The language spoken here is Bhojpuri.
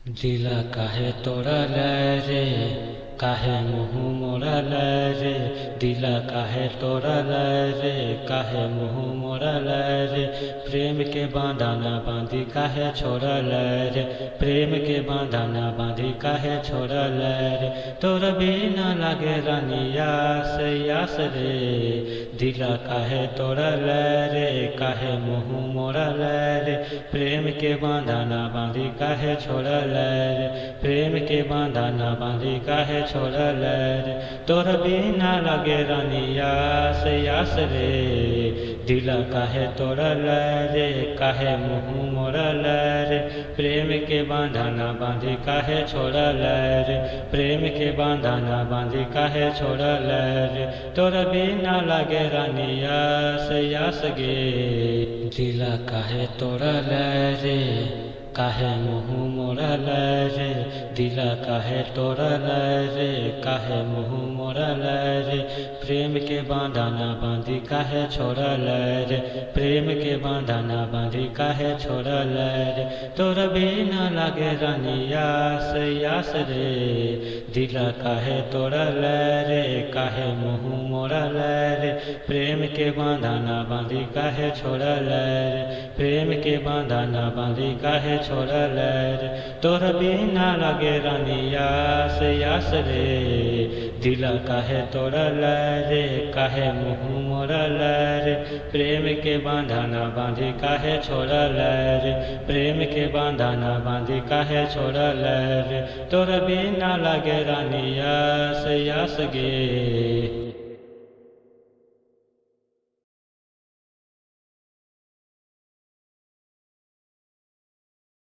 दिला काहे तोड़ल रे, काहे मुँह मोड़ल रे। दिला काहे तोड़ल रे, काहे मुँह मोड़ल रे। प्रेम के बांधना बांधी काहे छोड़ल रे, प्रेम के बांधना बांधी काहे छोड़ल रे। तोर बिना लागे रानिया से यास रे। दिला काहे तोड़ल रे, काहे मुँह मोड़ल रे। प्रेम के बांधना बांधी काहे छोड़ल रे, प्रेम के बांधना बांधी काहे छोड़ल रे। तोर बिना लगे रानिया से यास रे। दिला काहे तोड़ल रे, काहे मुँह मोड़ल रे। प्रेम के बांधना बांधी काहे छोड़ल रे, प्रेम के बांधना बांधी काहे छोड़ल रे। तोर बिना लगे रानिया से यास गे। दिला काहे तोड़ल रे, काहे मुँह मोड़ल रे। दिला काहे तोड़ल रे, काहे मुँह मोड़ल रे। प्रेम के बांधना बांधी काहे छोड़ल रे, प्रेम के बांधना बांधी काहे छोड़ल रे। तोर बिना लागे रानिया से यास रे। दिला काहे तोड़ल रे, काहे मुँह मोड़ल रे। प्रेम के बांधना बांधी काहे छोड़ल रे, प्रेम के बांधना बांधी काहे छोड़ल रे। तोर बिना लागे रानिया से यास रे। दिला काहे तोड़ल रे, काहे मुँह मोड़ल रे। प्रेम के बांधना बांधी काहे छोड़ल रे, प्रेम के बांधना बांधी काहे छोड़ल रे। तोर बिना लागे रानिया से यास गे।